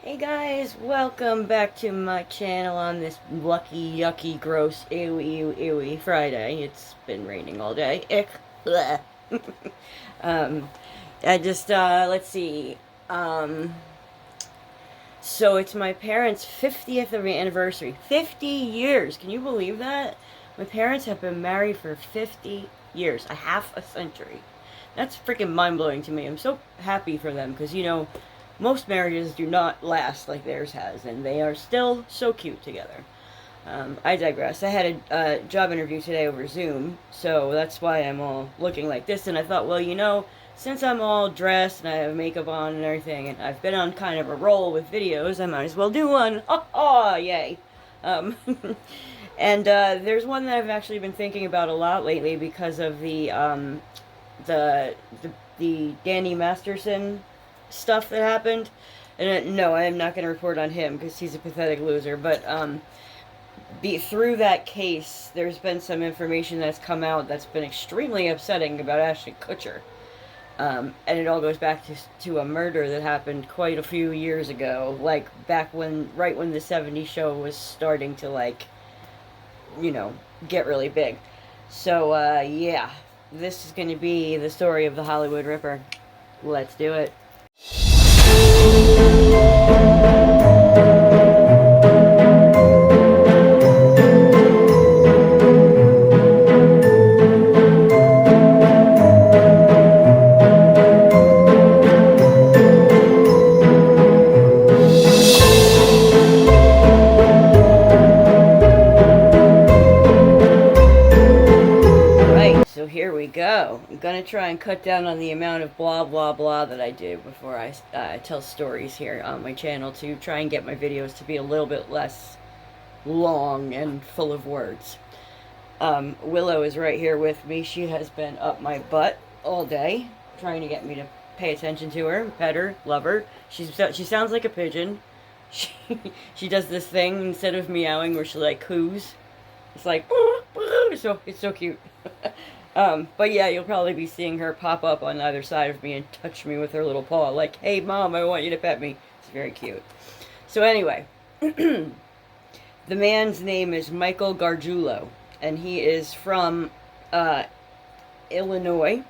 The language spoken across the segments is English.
Hey guys, welcome back to my channel on this lucky, yucky, gross, ewy Friday. It's been raining all day. Ick. Bleh. um, I just, let's see. Um, so it's my parents' 50th anniversary. 50 years! Can you believe that? My parents have been married for 50 years. A half a century. That's freaking mind-blowing to me. I'm so happy for them because, most marriages do not last like theirs has, and they are still so cute together. I digress. I had a job interview today over Zoom, so that's why I'm all looking like this. And I thought, well, since I'm all dressed and I have makeup on and everything, and I've been on kind of a roll with videos, I might as well do one. Oh, yay! Um, and there's one that I've actually been thinking about a lot lately because of the the, the Danny Masterson stuff that happened. And no, I am not going to report on him because he's a pathetic loser. But through that case, there's been some information that's come out that's been extremely upsetting about Ashton Kutcher. And it all goes back to a murder that happened quite a few years ago, like back right when the '70s show was starting to you know, get really big. So yeah, this is going to be the story of the Hollywood Ripper. Let's do it. So here we go. I'm gonna try and cut down on the amount of blah blah blah that I do before I tell stories here on my channel to try and get my videos to be a little bit less long and full of words. Willow is right here with me. She has been up my butt all day trying to get me to pay attention to her, pet her, love her. She sounds like a pigeon. She, she does this thing instead of meowing where she like coos. It's like, it's so cute. But yeah, you'll probably be seeing her pop up on either side of me and touch me with her little paw, like, hey mom, I want you to pet me. It's very cute. So anyway, the man's name is Michael Gargiulo, and he is from, Illinois.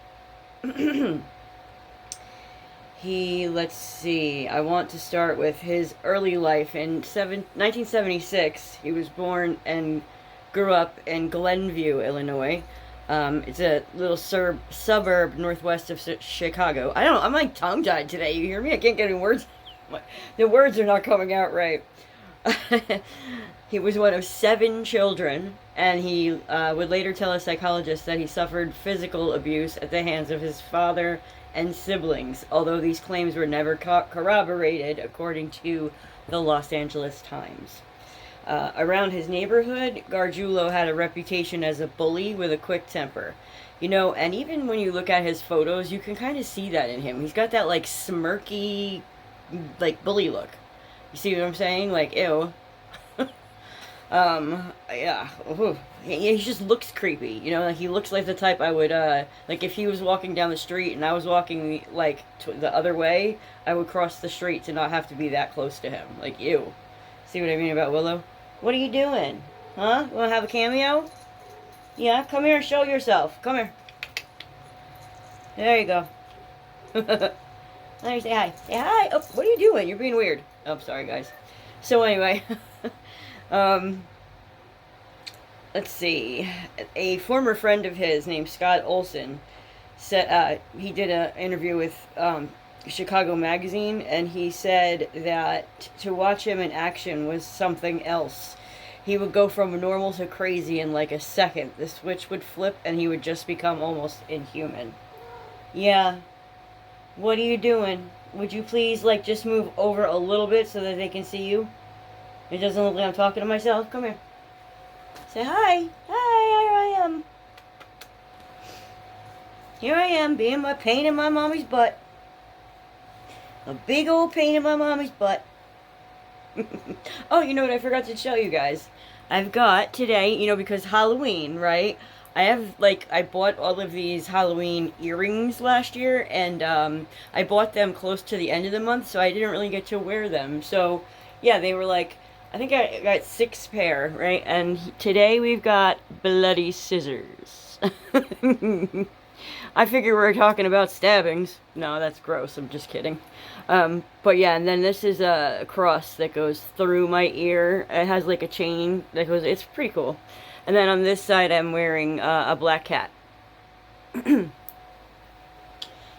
Let's see, I want to start with his early life. In 1976, he was born and grew up in Glenview, Illinois. It's a little suburb northwest of Chicago. I'm like tongue-tied today. You hear me? I can't get any words. The words are not coming out right. He was one of 7 children, and he would later tell a psychologist that he suffered physical abuse at the hands of his father and siblings, although these claims were never corroborated, according to the Los Angeles Times. Around his neighborhood, Gargiulo had a reputation as a bully with a quick temper. And even when you look at his photos, you can kind of see that in him. He's got that, like, smirky, like, bully look. You see what I'm saying? Like, ew. Yeah. Ooh. He just looks creepy. Like, he looks like the type I would, like, if he was walking down the street and I was walking, like, the other way, I would cross the street to not have to be that close to him. Like, ew. See what I mean about Willow? What are you doing? Huh? Want to have a cameo? Yeah, come here and show yourself. Come here. There you go. Let me say hi. Say hi. Oh, what are you doing? You're being weird. Oh, sorry, guys. So anyway, let's see. A former friend of his named Scott Olson said he did an interview with Chicago Magazine, and he said that to watch him in action was something else. He would go from normal to crazy in like a second. The switch would flip and he would just become almost inhuman. Yeah. What are you doing? Would you please, like, just move over a little bit so that they can see you? It doesn't look like I'm talking to myself. Come here. Say hi. Hi, here I am. Here I am, being my pain in my mommy's butt. A big old pain in my mommy's butt. Oh, you know what I forgot to show you guys? I've got today, because Halloween, right? I have, like, I bought all of these Halloween earrings last year, and I bought them close to the end of the month, so I didn't really get to wear them. So, yeah, they were like, I think I got 6 pair, right? And today we've got bloody scissors. I figure we're talking about stabbings. No, that's gross. I'm just kidding. But yeah, and then this is a cross that goes through my ear. It has like a chain that goes, it's pretty cool. And then on this side, I'm wearing a black cat.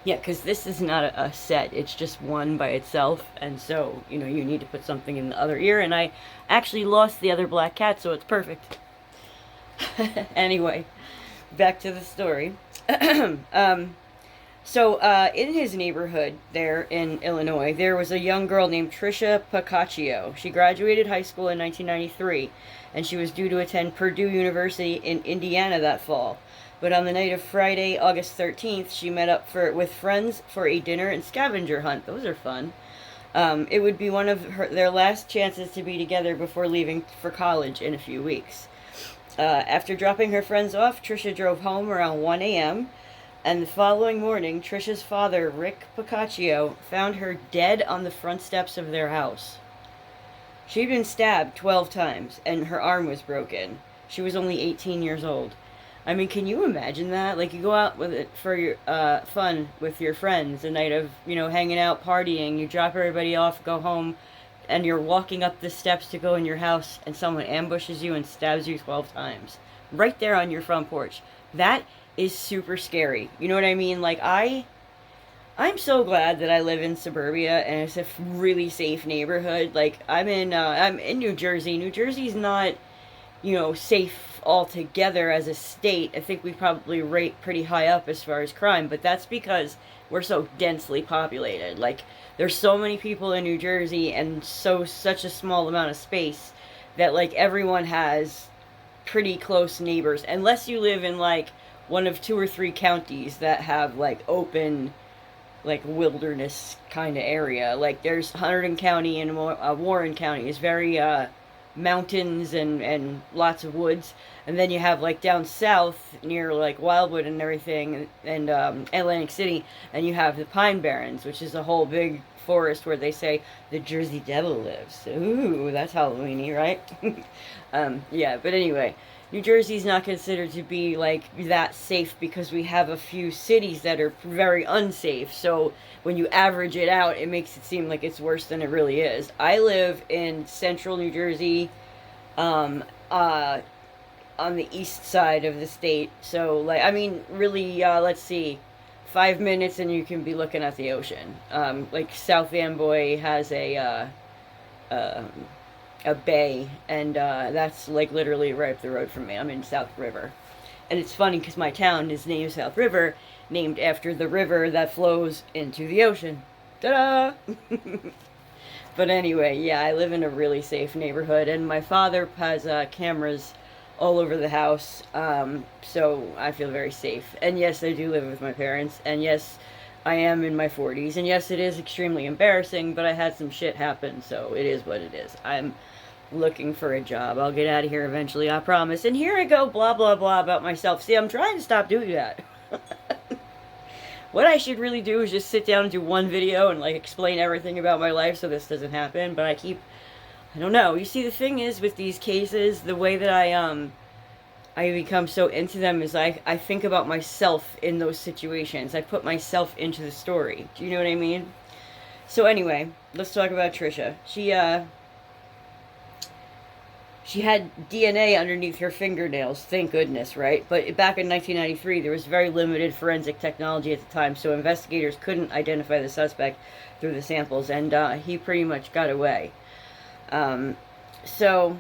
Yeah, because this is not a set. It's just one by itself. And so, you know, you need to put something in the other ear. And I actually lost the other black cat, so it's perfect. Anyway, back to the story. In his neighborhood there in Illinois, there was a young girl named Trisha Pacaccio. She graduated high school in 1993, and she was due to attend Purdue University in Indiana that fall. But on the night of Friday, August 13th, she met up with friends for a dinner and scavenger hunt. Those are fun. It would be one of their last chances to be together before leaving for college in a few weeks. After dropping her friends off, Trisha drove home around 1 a.m., and the following morning, Trisha's father, Rick Pacaccio, found her dead on the front steps of their house. She'd been stabbed 12 times, and her arm was broken. She was only 18 years old. I mean, can you imagine that? Like, you go out with it for your fun with your friends, a night of, you know, hanging out, partying, you drop everybody off, go home, and you're walking up the steps to go in your house, and someone ambushes you and stabs you 12 times. Right there on your front porch. That is super scary. You know what I mean? Like, I'm so glad that I live in suburbia and it's a really safe neighborhood. Like, I'm in New Jersey. New Jersey's not, you know, safe altogether as a state. I think we probably rate pretty high up as far as crime, but that's because we're so densely populated. Like, there's so many people in New Jersey and such a small amount of space that, like, everyone has pretty close neighbors, unless you live in, like, one of 2 or 3 counties that have, like, open, like, wilderness kind of area. Like, there's Hunterdon County and Warren County is very mountains and lots of woods. And then you have, like, down south near, like, Wildwood and everything, and Atlantic City, and you have the Pine Barrens, which is a whole big forest where they say the Jersey Devil lives. Ooh, that's Halloweeny, right? Yeah, but anyway, New Jersey's not considered to be, like, that safe because we have a few cities that are very unsafe. So when you average it out, it makes it seem like it's worse than it really is. I live in central New Jersey, on the east side of the state. So, like, I mean, really, let's see, 5 minutes and you can be looking at the ocean. Like, South Amboy has a bay, and that's, like, literally right up the road from me. I'm in South River. And it's funny because my town is named South River, named after the river that flows into the ocean. Ta-da! But anyway, yeah, I live in a really safe neighborhood, and my father has cameras all over the house, so I feel very safe. And yes, I do live with my parents, and yes, I am in my 40s, and yes, it is extremely embarrassing, but I had some shit happen, so it is what it is. I'm looking for a job. I'll get out of here eventually, I promise. And here I go, blah, blah, blah about myself. See, I'm trying to stop doing that. What I should really do is just sit down and do one video and, like, explain everything about my life so this doesn't happen, but I don't know. You see, the thing is with these cases, the way that I become so into them is I think about myself in those situations. I put myself into the story. Do you know what I mean? So anyway, let's talk about Trisha. She had DNA underneath her fingernails, thank goodness, right? But back in 1993, there was very limited forensic technology at the time, so investigators couldn't identify the suspect through the samples, and he pretty much got away. So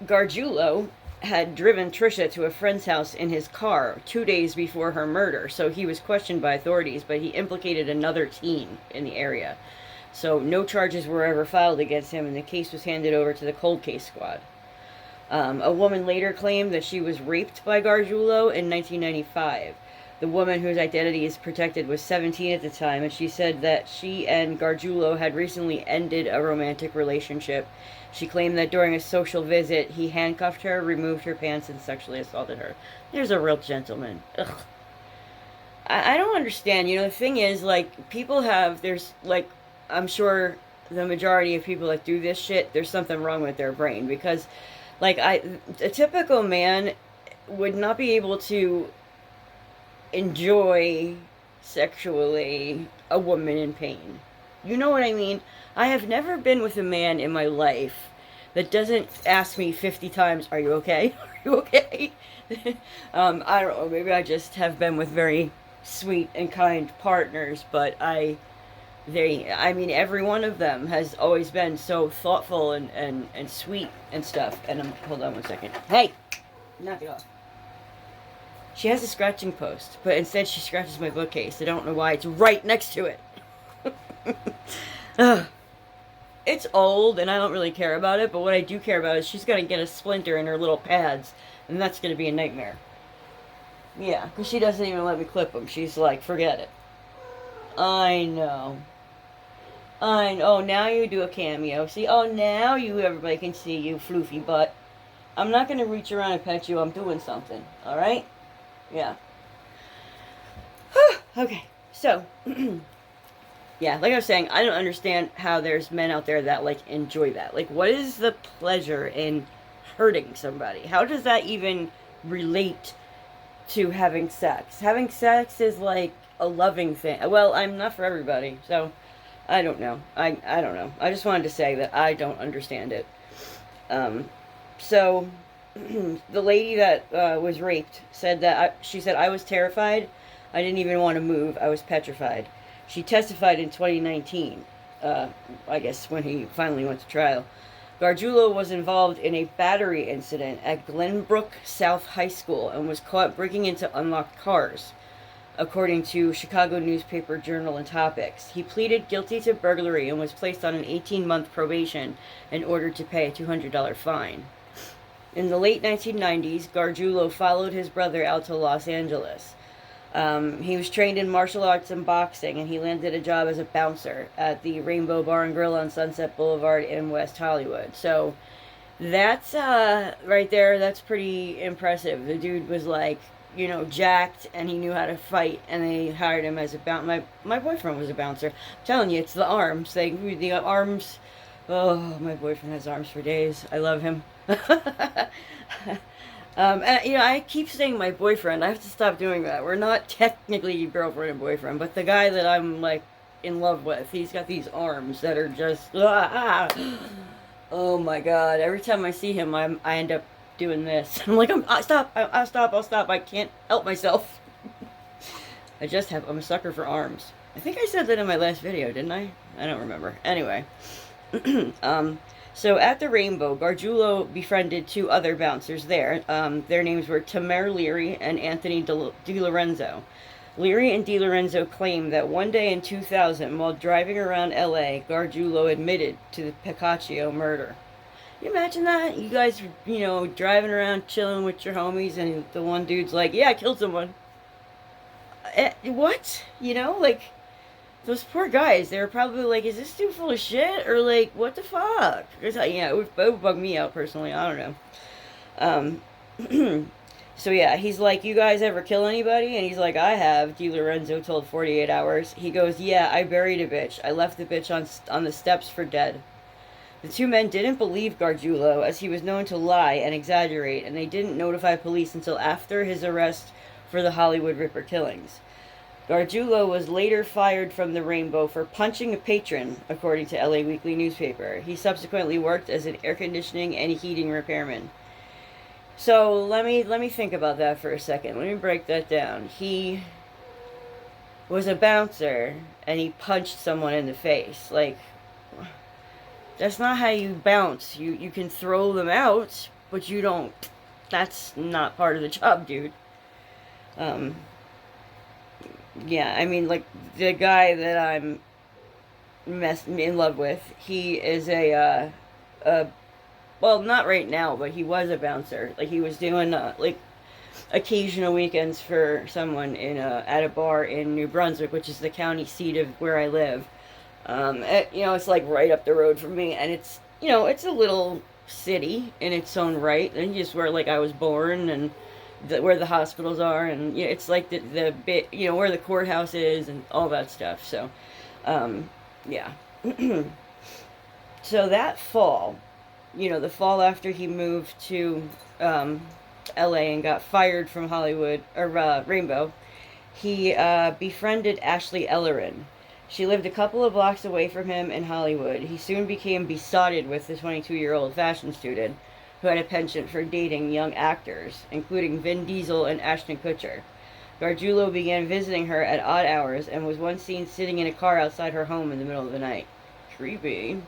Gargiulo had driven Trisha to a friend's house in his car 2 days before her murder, so he was questioned by authorities, but he implicated another teen in the area. So no charges were ever filed against him, and the case was handed over to the cold case squad. A woman later claimed that she was raped by Gargiulo in 1995. The woman whose identity is protected was 17 at the time, and she said that she and Gargiulo had recently ended a romantic relationship. She claimed that during a social visit, he handcuffed her, removed her pants, and sexually assaulted her. There's a real gentleman. Ugh. I don't understand. The thing is, like, there's, like, I'm sure the majority of people that do this shit, there's something wrong with their brain. Because, like, a typical man would not be able to enjoy sexually a woman in pain. You know what I mean? I have never been with a man in my life that doesn't ask me 50 times, "Are you okay? Are you okay?" I don't know, maybe I just have been with very sweet and kind partners, but I mean, every one of them has always been so thoughtful and sweet and stuff. And hold on one second. Hey! Knock it off. She has a scratching post, but instead she scratches my bookcase. I don't know why. It's right next to it. It's old, and I don't really care about it, but what I do care about is she's going to get a splinter in her little pads, and that's going to be a nightmare. Yeah, because she doesn't even let me clip them. She's like, forget it. I know. Oh, now you do a cameo. See, oh, now everybody can see you, floofy butt. I'm not going to reach around and pet you. I'm doing something, alright? Yeah. Okay, so, yeah, like I was saying, I don't understand how there's men out there that, like, enjoy that. Like, what is the pleasure in hurting somebody? How does that even relate to having sex? Having sex is, like, a loving thing. Well, I'm not for everybody, so I don't know. I don't know. I just wanted to say that I don't understand it. So the lady that was raped said that she said, "I was terrified. I didn't even want to move. I was petrified." She testified in 2019, I guess when he finally went to trial. Gargiulo was involved in a battery incident at Glenbrook South High School and was caught breaking into unlocked cars, according to Chicago newspaper Journal and Topics. He pleaded guilty to burglary and was placed on an 18-month probation and ordered to pay a $200 fine. In the late 1990s, Gargiulo followed his brother out to Los Angeles. He was trained in martial arts and boxing, and he landed a job as a bouncer at the Rainbow Bar and Grill on Sunset Boulevard in West Hollywood. So that's, right there, that's pretty impressive. The dude was like, jacked, and he knew how to fight, and they hired him as a bouncer. My boyfriend was a bouncer. I'm telling you, it's the arms. The arms. Oh, my boyfriend has arms for days. I love him. And, I keep saying my boyfriend. I have to stop doing that. We're not technically girlfriend and boyfriend, but the guy that I'm, like, in love with, he's got these arms that are just, oh my god. Every time I see him, I end up doing this. I'm like, I'll stop. I can't help myself. I'm a sucker for arms. I think I said that in my last video, didn't I? I don't remember. Anyway. So at the Rainbow, Gargiulo befriended two other bouncers there. Their names were Tamer Leary and Anthony DiLorenzo. Leary and DiLorenzo claimed that one day in 2000, while driving around LA, Gargiulo admitted to the Piccaccio murder. Can you imagine that? You guys, driving around chilling with your homies, and the one dude's like, "Yeah, I killed someone." What? Like, those poor guys, they were probably like, "Is this dude full of shit?" Or like, "What the fuck?" It would bug me out personally. I don't know. So yeah, he's like, "You guys ever kill anybody?" And he's like, "I have." DiLorenzo told 48 Hours. He goes, "Yeah, I buried a bitch. I left the bitch on the steps for dead." The two men didn't believe Gargiulo, as he was known to lie and exaggerate, and they didn't notify police until after his arrest for the Hollywood Ripper killings. Gargiulo was later fired from the Rainbow for punching a patron, according to LA Weekly newspaper. He subsequently worked as an air conditioning and heating repairman. So let me think about that for a second. Let me break that down. He was a bouncer, and he punched someone in the face. Like, that's not how you bounce. You can throw them out, but you don't. That's not part of the job, dude. Yeah, I mean, like, the guy that I'm in love with, he is well, not right now, but he was a bouncer. Like, he was doing, like, occasional weekends for someone in at a bar in New Brunswick, which is the county seat of where I live. It's like right up the road from me, and it's it's a little city in its own right, and just where like I was born and where the hospitals are, and it's like the bit where the courthouse is and all that stuff. So, yeah. So that fall, the fall after he moved to L.A. and got fired from Hollywood or Rainbow, he befriended Ashley Ellerin. She lived a couple of blocks away from him in Hollywood. He soon became besotted with the 22-year-old fashion student who had a penchant for dating young actors, including Vin Diesel and Ashton Kutcher. Gargiulo began visiting her at odd hours and was once seen sitting in a car outside her home in the middle of the night. Creepy.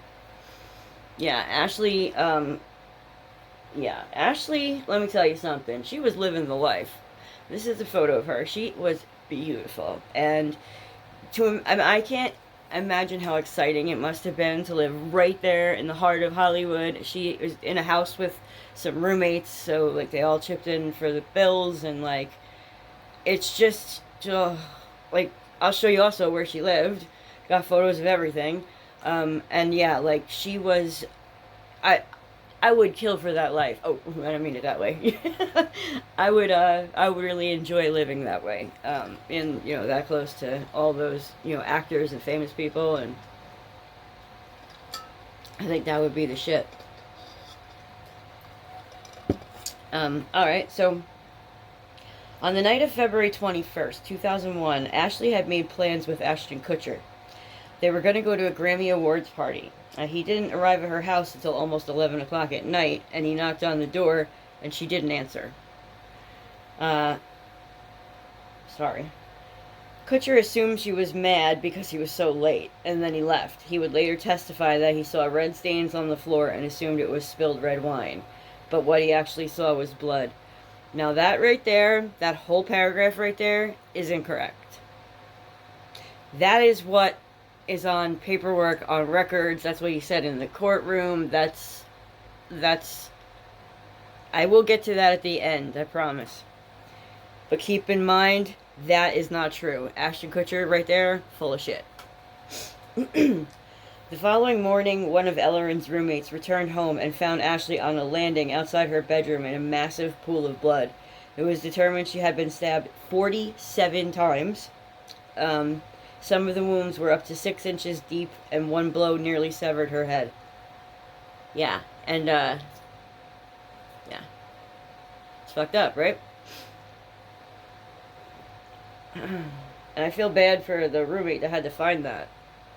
Yeah, Ashley, let me tell you something. She was living the life. This is a photo of her. She was beautiful. And I can't imagine how exciting it must have been to live right there in the heart of Hollywood. She was in a house with some roommates, so like they all chipped in for the bills, and like it's just like I'll show you also where she lived. Got photos of everything. And yeah, like she was, I would kill for that life. Oh, I don't mean it that way. I would really enjoy living that way. And that close to all those, actors and famous people, and I think that would be the shit. Alright, so on the night of February 21st, 2001, Ashley had made plans with Ashton Kutcher. They were going to go to a Grammy Awards party. He didn't arrive at her house until almost 11 o'clock at night, and he knocked on the door, and she didn't answer. Sorry. Kutcher assumed she was mad because he was so late, and then he left. He would later testify that he saw red stains on the floor and assumed it was spilled red wine. But what he actually saw was blood. Now that right there, that whole paragraph right there, is incorrect. That is what is on paperwork, on records. That's what he said in the courtroom. That's I will get to that at the end, I promise. But keep in mind, that is not true. Ashton Kutcher right there, full of shit. The following morning, one of Ellerin's roommates returned home and found Ashley on a landing outside her bedroom in a massive pool of blood. It was determined she had been stabbed 47 times. Some of the wounds were up to 6 inches deep, and one blow nearly severed her head. Yeah, and, yeah. It's fucked up, right? And I feel bad for the roommate that had to find that.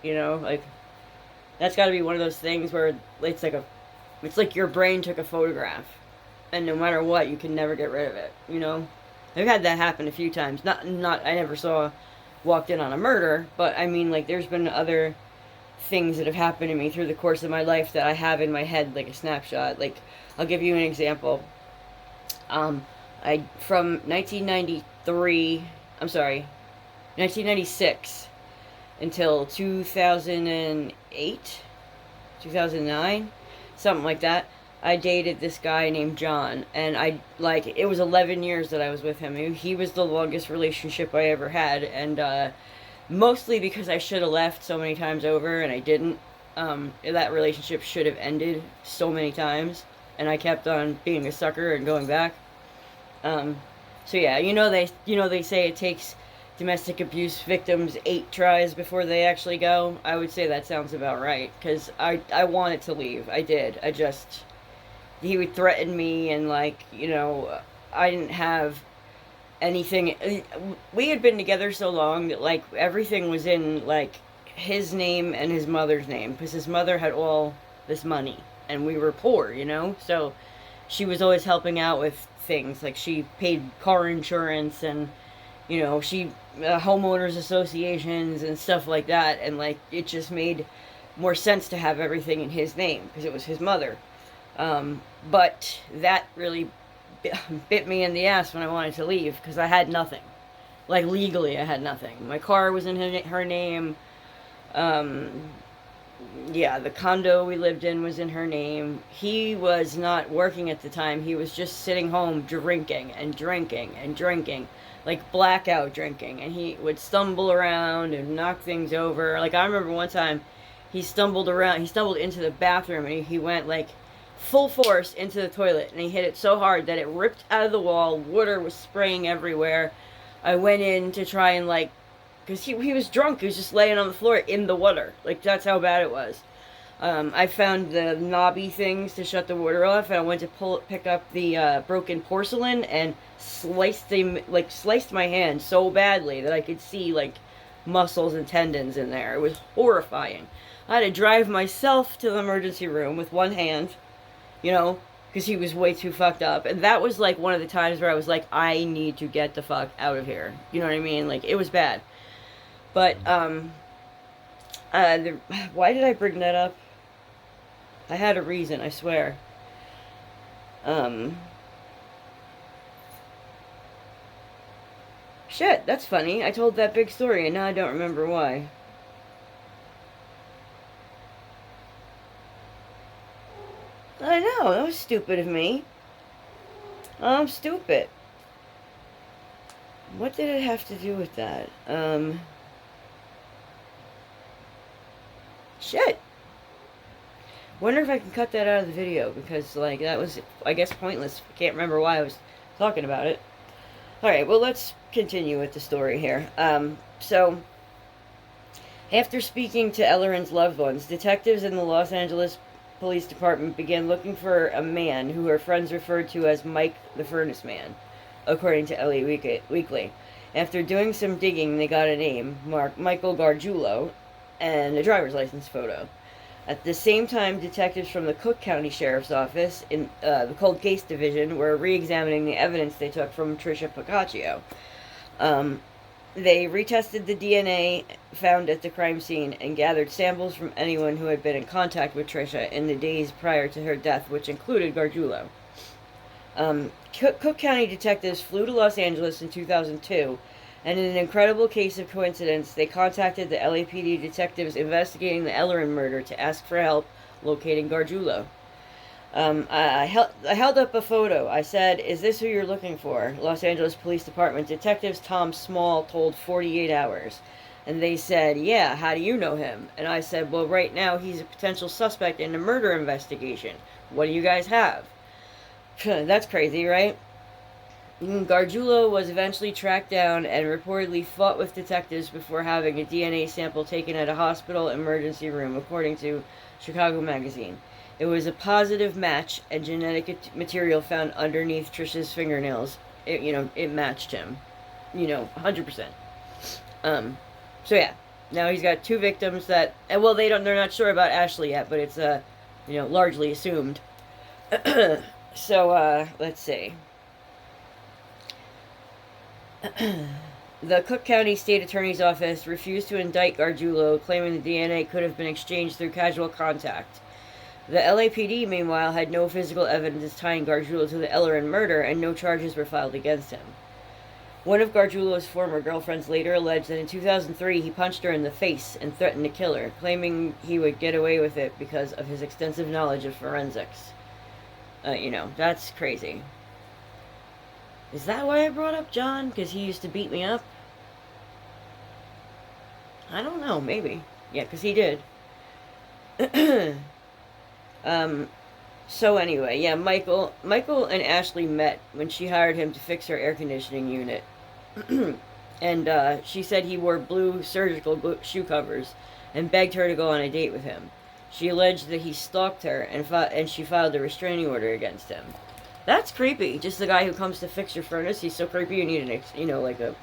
Like, that's gotta be one of those things where it's like your brain took a photograph, and no matter what, you can never get rid of it, I've had that happen a few times. I never walked in on a murder, but I mean, like, there's been other things that have happened to me through the course of my life that I have in my head, like a snapshot. Like, I'll give you an example. From 1996 until 2008, 2009, something like that, I dated this guy named John, and it was 11 years that I was with him. He was the longest relationship I ever had, and mostly because I should have left so many times over, and I didn't. That relationship should have ended so many times, and I kept on being a sucker and going back. So yeah, they say it takes domestic abuse victims 8 tries before they actually go. I would say that sounds about right, because I wanted to leave. I did. He would threaten me, and I didn't have anything. We had been together so long that everything was in his name and his mother's name, because his mother had all this money and we were poor, so she was always helping out with things. Like, she paid car insurance, and she homeowners associations and stuff like that, and it just made more sense to have everything in his name because it was his mother. But that really bit me in the ass when I wanted to leave, because I had nothing. Legally, I had nothing. My car was in her name. yeah, the condo we lived in was in her name. He was not working at the time. He was just sitting home drinking and drinking and drinking, like blackout drinking. And he would stumble around and knock things over. Like, I remember one time he stumbled around, he stumbled into the bathroom and he went like full force into the toilet and he hit it so hard that it ripped out of the wall. Water was spraying everywhere. I went in to try and like, because he was drunk. He was just laying on the floor in the water. Like, that's how bad it was. I found the knobby things to shut the water off, and I went to pick up the broken porcelain and sliced my hand so badly that I could see like muscles and tendons in there. It was horrifying. I had to drive myself to the emergency room with one hand, you know, because he was way too fucked up. And that was like one of the times where I was like, I need to get the fuck out of here. You know what I mean? Like, it was bad. But, why did I bring that up? I had a reason, I swear. Shit, that's funny. I told that big story and now I don't remember why. I know, that was stupid of me. I'm stupid. What did it have to do with that? Shit. Wonder if I can cut that out of the video, because, like, that was, I guess, pointless. I can't remember why I was talking about it. Alright, well, let's continue with the story here. So, after speaking to Ellerin's loved ones, detectives in the Los Angeles Police Department began looking for a man who her friends referred to as Mike the Furnace Man, according to LA Weekly. After doing some digging, they got a name, Michael Gargiulo, and a driver's license photo. At the same time, detectives from the Cook County Sheriff's Office in the Cold Case Division were re-examining the evidence they took from Tricia Pacaccio. They retested the DNA found at the crime scene and gathered samples from anyone who had been in contact with Tricia in the days prior to her death, which included Gargiulo. Cook County detectives flew to Los Angeles in 2002, and in an incredible case of coincidence, they contacted the LAPD detectives investigating the Ellerin murder to ask for help locating Gargiulo. I held up a photo. I said, "Is this who you're looking for?" Los Angeles Police Department detectives Tom Small told 48 Hours. And they said, "Yeah, how do you know him?" And I said, "Well, right now he's a potential suspect in a murder investigation. What do you guys have?" That's crazy, right? Gargiulo was eventually tracked down and reportedly fought with detectives before having a DNA sample taken at a hospital emergency room, according to Chicago Magazine. It was a positive match, and genetic material found underneath Tricia's fingernails. It matched him. 100%. So yeah. Now he's got two victims that, and well, they're not sure about Ashley yet, but it's, largely assumed. So, let's see. The Cook County State Attorney's Office refused to indict Gargiulo, claiming the DNA could have been exchanged through casual contact. The LAPD, meanwhile, had no physical evidence tying Gargiulo to the Ellerin murder, and no charges were filed against him. One of Gargiulo's former girlfriends later alleged that in 2003 he punched her in the face and threatened to kill her, claiming he would get away with it because of his extensive knowledge of forensics. That's crazy. Is that why I brought up John? Because he used to beat me up? I don't know, maybe. Yeah, because he did. So anyway, yeah, Michael and Ashley met when she hired him to fix her air conditioning unit. And she said he wore blue surgical shoe covers and begged her to go on a date with him. She alleged that he stalked her and she filed a restraining order against him. That's creepy. Just the guy who comes to fix your furnace, he's so creepy you need like a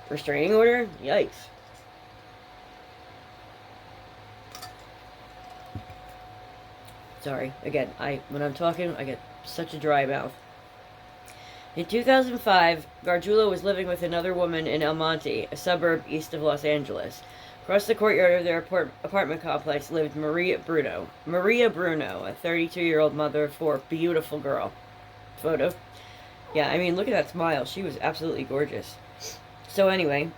restraining order? Yikes. Sorry. Again, when I'm talking, I get such a dry mouth. In 2005, Gargiulo was living with another woman in El Monte, a suburb east of Los Angeles. Across the courtyard of their apartment complex lived Maria Bruno. Maria Bruno, a 32-year-old mother of four, beautiful girl. Photo. Yeah, I mean, look at that smile. She was absolutely gorgeous. So anyway,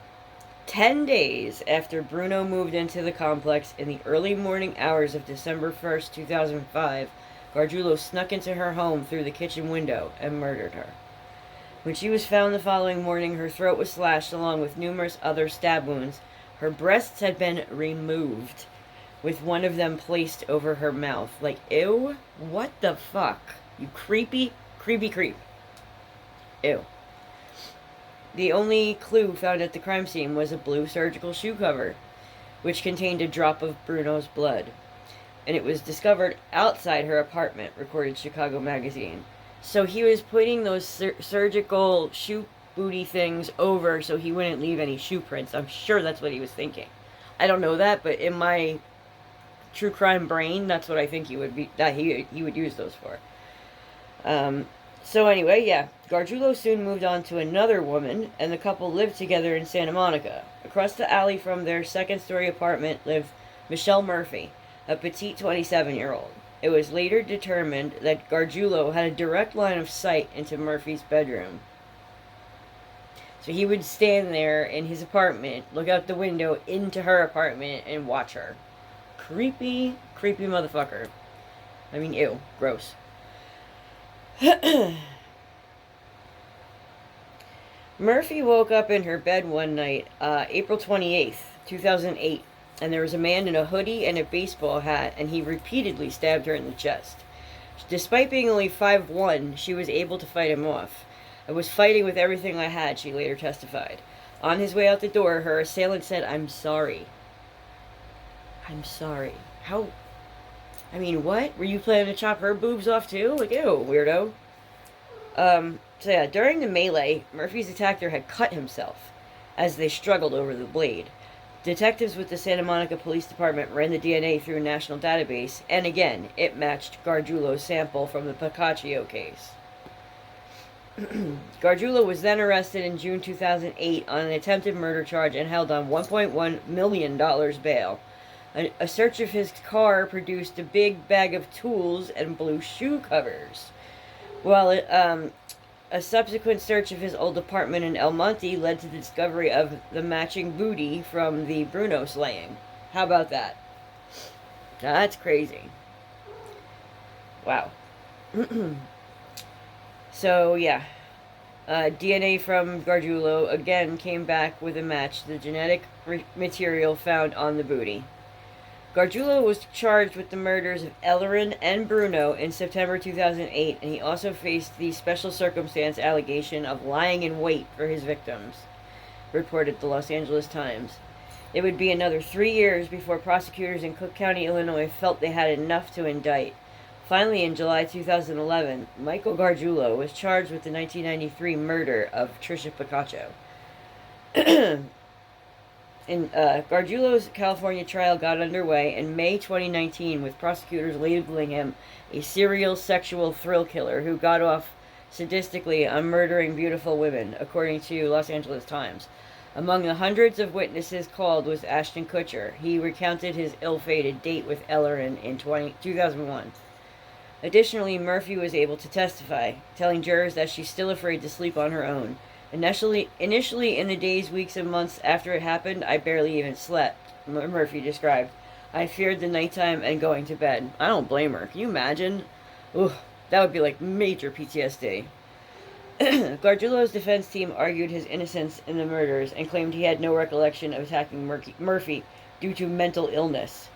10 days after Bruno moved into the complex in the early morning hours of December 1st, 2005, Gargiulo snuck into her home through the kitchen window and murdered her. When she was found the following morning, her throat was slashed along with numerous other stab wounds. Her breasts had been removed, with one of them placed over her mouth. Like, ew, what the fuck? You creepy, creepy creep. Ew. The only clue found at the crime scene was a blue surgical shoe cover, which contained a drop of Bruno's blood. And it was discovered outside her apartment, recorded Chicago Magazine. So he was putting those surgical shoe booty things over so he wouldn't leave any shoe prints. I'm sure that's what he was thinking. I don't know that, but in my true crime brain, that's what I think he would use those for. So anyway, yeah, Gargiulo soon moved on to another woman, and the couple lived together in Santa Monica. Across the alley from their second-story apartment lived Michelle Murphy, a petite 27-year-old. It was later determined that Gargiulo had a direct line of sight into Murphy's bedroom. So he would stand there in his apartment, look out the window into her apartment, and watch her. Creepy, creepy motherfucker. I mean, ew, gross. Murphy woke up in her bed one night, April 28th, 2008, and there was a man in a hoodie and a baseball hat, and he repeatedly stabbed her in the chest. Despite being only 5'1", she was able to fight him off. "I was fighting with everything I had," she later testified. On his way out the door, her assailant said, "I'm sorry." I'm sorry. How? I mean, what? Were you planning to chop her boobs off too? Like, ew, weirdo. So yeah, during the melee, Murphy's attacker had cut himself as they struggled over the blade. Detectives with the Santa Monica Police Department ran the DNA through a national database, and again, it matched Gargiulo's sample from the Piccaccio case. Gargiulo was then arrested in June 2008 on an attempted murder charge and held on $1.1 million bail. A search of his car produced a big bag of tools and blue shoe covers, while a subsequent search of his old apartment in El Monte led to the discovery of the matching booty from the Bruno slaying. How about that? That's crazy. Wow. So, yeah. DNA from Gargiulo again came back with a match to the genetic material found on the booty. Gargiulo was charged with the murders of Ellerin and Bruno in September 2008, and he also faced the special circumstance allegation of lying in wait for his victims, reported the Los Angeles Times. It would be another 3 years before prosecutors in Cook County, Illinois felt they had enough to indict. Finally, in July 2011, Michael Gargiulo was charged with the 1993 murder of Tricia Piccaccio. Gargiulo's California trial got underway in May 2019, with prosecutors labeling him a serial sexual thrill killer who got off sadistically on murdering beautiful women, according to Los Angeles Times. Among the hundreds of witnesses called was Ashton Kutcher. He recounted his ill-fated date with Ellerin in 2001. Additionally, Murphy was able to testify, telling jurors that she's still afraid to sleep on her own. Initially, in the days, weeks, and months after it happened, I barely even slept, Murphy described. I feared the nighttime and going to bed. I don't blame her. Can you imagine? Ugh, that would be like major PTSD. Gargiulo's defense team argued his innocence in the murders and claimed he had no recollection of attacking Murphy due to mental illness.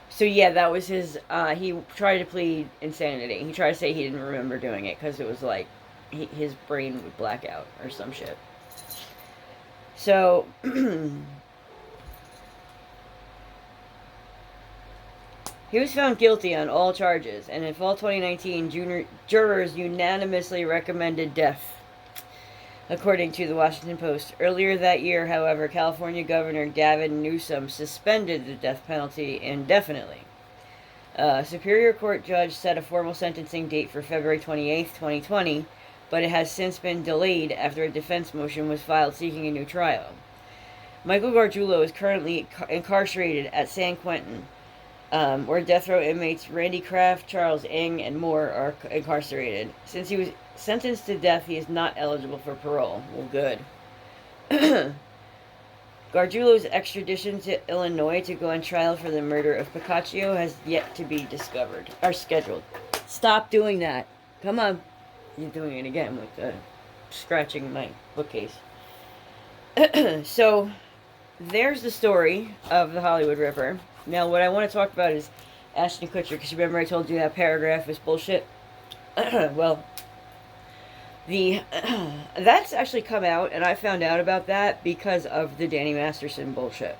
So yeah, that was his, he tried to plead insanity. He tried to say he didn't remember doing it because it was like, his brain would black out or some shit. So, he was found guilty on all charges, and in fall 2019, jurors unanimously recommended death, according to the Washington Post. Earlier that year, however, California Governor Gavin Newsom suspended the death penalty indefinitely. A Superior Court judge set a formal sentencing date for February 28th, 2020, but it has since been delayed after a defense motion was filed seeking a new trial. Michael Gargiulo is currently incarcerated at San Quentin, where death row inmates Randy Kraft, Charles Ng, and more are incarcerated. Since he was sentenced to death, he is not eligible for parole. Well, good. Gargiulo's extradition to Illinois to go on trial for the murder of Piccaccio has yet to be discovered, or scheduled. Stop doing that. Come on. You're doing it again with scratching my bookcase. So, there's the story of the Hollywood Ripper. Now, what I want to talk about is Ashton Kutcher, because you remember I told you that paragraph is bullshit? Well, that's actually come out, and I found out about that because of the Danny Masterson bullshit.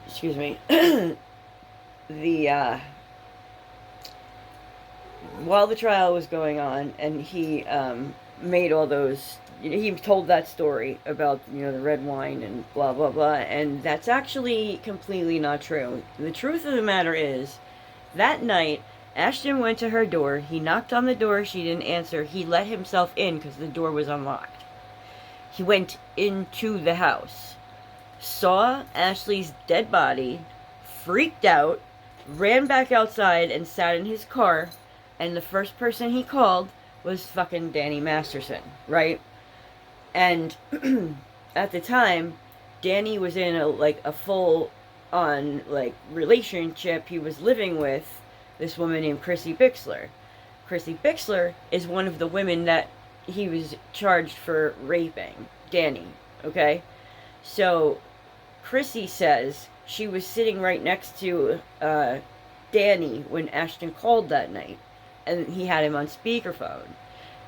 Excuse me. While the trial was going on, and he made all those, he told that story about, the red wine and blah blah blah, and that's actually completely not true. The truth of the matter is, that night Ashton went to her door. He knocked on the door. She didn't answer. He let himself in because the door was unlocked. He went into the house, saw Ashley's dead body, freaked out, ran back outside and sat in his car, and the first person he called was fucking Danny Masterson, right? And at the time, Danny was in a full-on, relationship. He was living with this woman named Chrissy Bixler. Chrissy Bixler is one of the women that he was charged for raping Danny, okay? So, Chrissy says she was sitting right next to Danny when Ashton called that night, and he had him on speakerphone,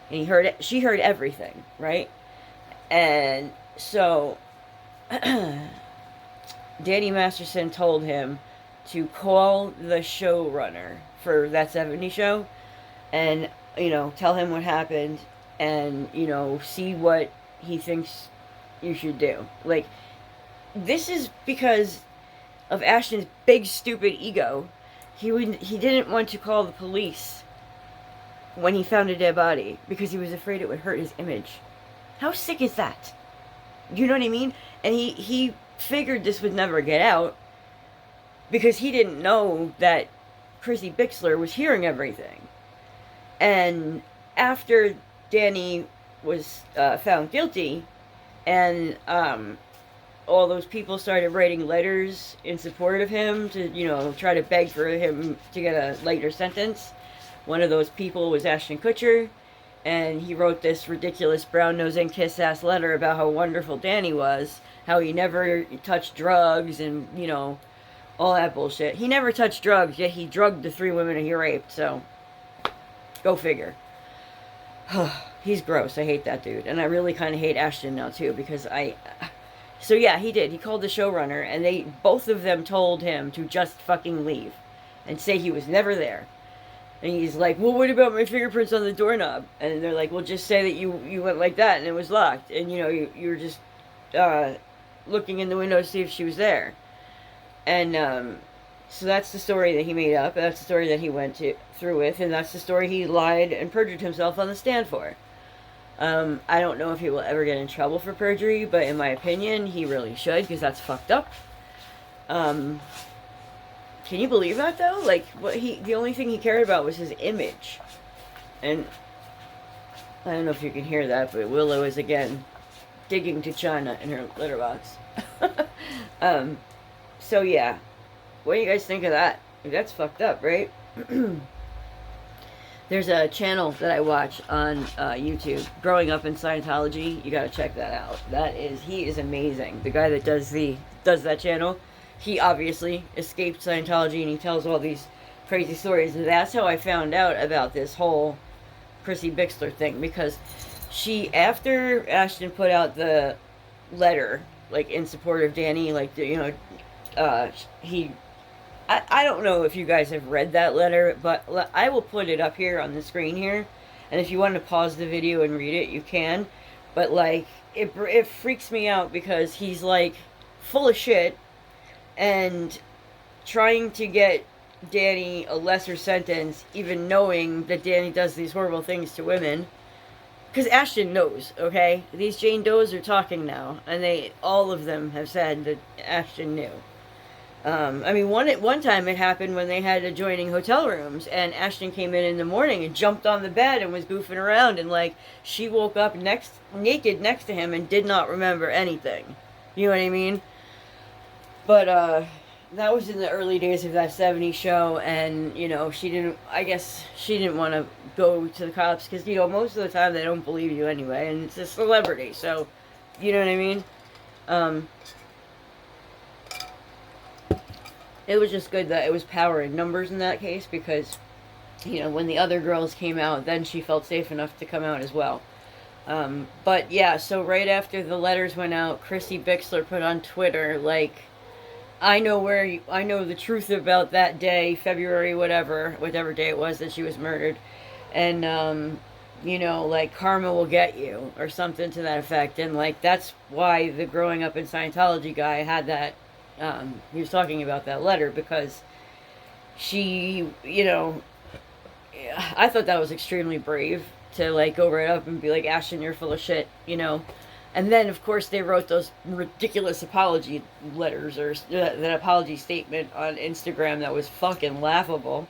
and she heard everything, right? And so, Danny Masterson told him to call the showrunner for That 70s Show and, tell him what happened and, see what he thinks you should do. This is because of Ashton's big, stupid ego. He didn't want to call the police when he found a dead body because he was afraid it would hurt his image. How sick is that? You know what I mean? And he figured this would never get out because he didn't know that Chrissy Bixler was hearing everything. And after Danny was found guilty, and all those people started writing letters in support of him to, try to beg for him to get a lighter sentence. One of those people was Ashton Kutcher, and he wrote this ridiculous brown-nosing kiss-ass letter about how wonderful Danny was, how he never touched drugs, and, all that bullshit. He never touched drugs, yet he drugged the 3 women he raped, so go figure. He's gross. I hate that dude. And I really kind of hate Ashton now, too, because So, yeah, he did. He called the showrunner, and both of them told him to just fucking leave and say he was never there. And he's like, well, what about my fingerprints on the doorknob? And they're like, well, just say that you went like that and it was locked. And, you were just looking in the window to see if she was there. And so that's the story that he made up. That's the story that he went through with. And that's the story he lied and perjured himself on the stand for. I don't know if he will ever get in trouble for perjury, but in my opinion, he really should, because that's fucked up. Can you believe that, though? The only thing he cared about was his image. And I don't know if you can hear that, but Willow is, again, digging to China in her litter box. So, yeah. What do you guys think of that? That's fucked up, right? There's a channel that I watch on YouTube, Growing Up in Scientology. You gotta check that out. He is amazing. The guy that does that channel, he obviously escaped Scientology, and he tells all these crazy stories. And that's how I found out about this whole Chrissy Bixler thing, because after Ashton put out the letter, in support of Danny, I don't know if you guys have read that letter, but I will put it up here on the screen here. And if you want to pause the video and read it, you can. But, it freaks me out because he's, full of shit and trying to get Danny a lesser sentence, even knowing that Danny does these horrible things to women. Because Ashton knows, okay? These Jane Does are talking now, and all of them have said that Ashton knew. I mean, one time it happened when they had adjoining hotel rooms, and Ashton came in the morning and jumped on the bed and was goofing around, and like she woke up naked next to him and did not remember anything. You know what I mean? But that was in the early days of that '70s show, and you know she didn't. I guess she didn't want to go to the cops because you know most of the time they don't believe you anyway, and it's a celebrity, so you know what I mean. Um, it was just good that it was power in numbers in that case because, you know, when the other girls came out, then she felt safe enough to come out as well. But yeah, so right after the letters went out, Chrissy Bixler put on Twitter, like, I know the truth about that day, February, whatever day it was that she was murdered. And, you know, like, karma will get you, or something to that effect. And, like, that's why the growing up in Scientology guy had that, he was talking about that letter because she, you know, I thought that was extremely brave to like go right up and be like, Ashton, you're full of shit, you know. And then, of course, they wrote those ridiculous apology letters or that apology statement on Instagram that was fucking laughable.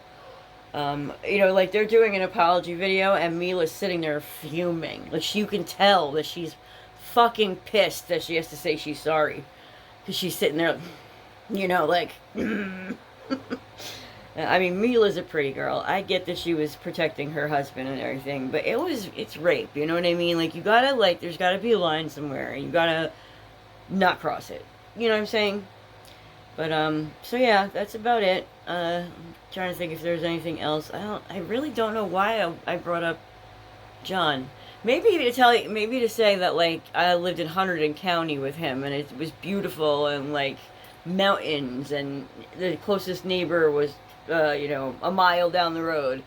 You know, like they're doing an apology video and Mila's sitting there fuming. Like you can tell that she's fucking pissed that she has to say she's sorry. Because she's sitting there, you know, like, I mean, Mila's a pretty girl. I get that she was protecting her husband and everything, but it's rape, you know what I mean? Like, you gotta, like, there's gotta be a line somewhere, and you gotta not cross it. You know what I'm saying? But, so yeah, that's about it. I'm trying to think if there's anything else. I really don't know why I brought up John. Maybe to say that, like, I lived in Hunterdon County with him, and it was beautiful, and, like, mountains, and the closest neighbor was you know, a mile down the road.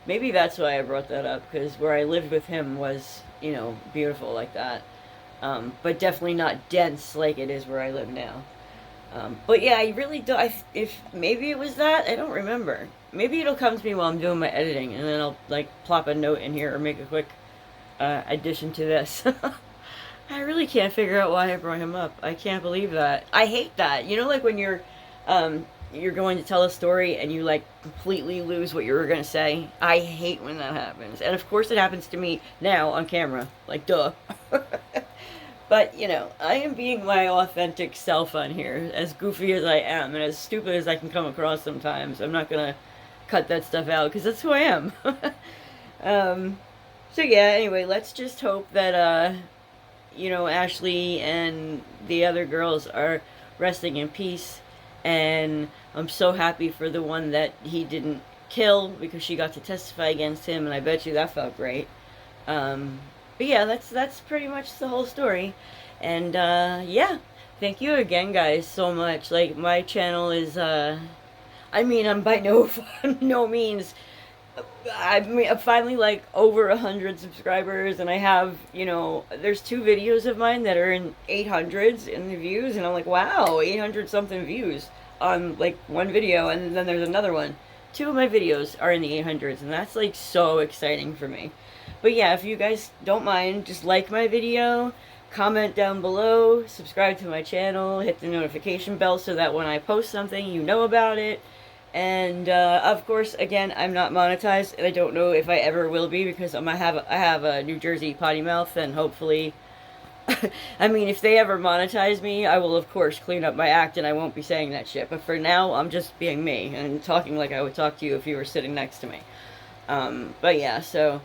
Maybe that's why I brought that up, because where I lived with him was, you know, beautiful like that. But definitely not dense like it is where I live now. But yeah, I really don't. If maybe it was that, I don't remember. Maybe it'll come to me while I'm doing my editing, and then I'll like plop a note in here or make a quick addition to this. I really can't figure out why I brought him up. I can't believe that. I hate that. You know, like when you're going to tell a story and you like completely lose what you were going to say. I hate when that happens. And of course it happens to me now on camera. Like, duh. But, you know, I am being my authentic self on here, as goofy as I am and as stupid as I can come across sometimes. I'm not going to cut that stuff out because that's who I am. So yeah, anyway, let's just hope that, you know, Ashley and the other girls are resting in peace. And I'm so happy for the one that he didn't kill because she got to testify against him, and I bet you that felt great. But yeah, that's pretty much the whole story. And yeah, thank you again, guys, so much. Like my channel is, I mean, I'm by no means. I'm finally like over 100 subscribers, and I have, you know, there's 2 videos of mine that are in 800s in the views, and I'm like, wow, 800 something views on like one video, and then there's another one. 2 of my videos are in the 800s, and that's like so exciting for me. But yeah, if you guys don't mind, just like my video, comment down below, subscribe to my channel, hit the notification bell so that when I post something, you know about it. And of course, again, I'm not monetized, and I don't know if I ever will be because I have a New Jersey potty mouth, and hopefully, I mean, if they ever monetize me, I will of course clean up my act, and I won't be saying that shit. But for now, I'm just being me and talking like I would talk to you if you were sitting next to me. But yeah, so.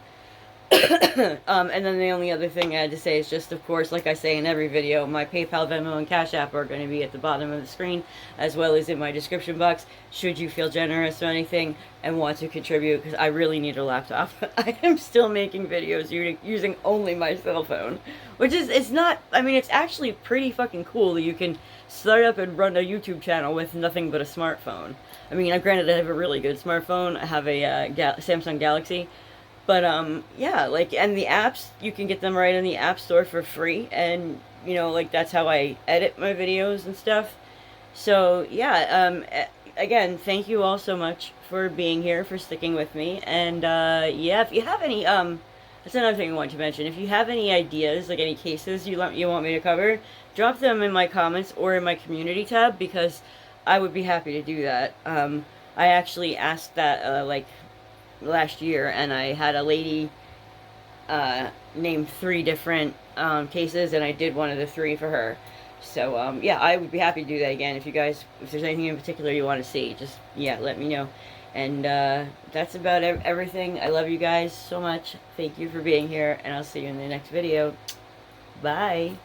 And then the only other thing I had to say is just, of course, like I say in every video, my PayPal, Venmo, and Cash App are going to be at the bottom of the screen, as well as in my description box, should you feel generous or anything and want to contribute, because I really need a laptop. I am still making videos using only my cell phone, which is, it's not, I mean, it's actually pretty fucking cool that you can start up and run a YouTube channel with nothing but a smartphone. I mean, granted, I have a really good smartphone. I have a Samsung Galaxy. But, yeah, like, and the apps, you can get them right in the App Store for free, and, you know, like, that's how I edit my videos and stuff. So, yeah, again, thank you all so much for being here, for sticking with me, and, yeah, if you have any, that's another thing I wanted to mention, if you have any ideas, like, any cases you want me to cover, drop them in my comments or in my community tab, because I would be happy to do that. I actually asked that like last year, and I had a lady name 3 different cases, and I did one of the 3 for her. So yeah, I would be happy to do that again. If you guys, if there's anything in particular you want to see, just yeah, let me know. And that's about everything. I love you guys so much. Thank you for being here, and I'll see you in the next video. Bye.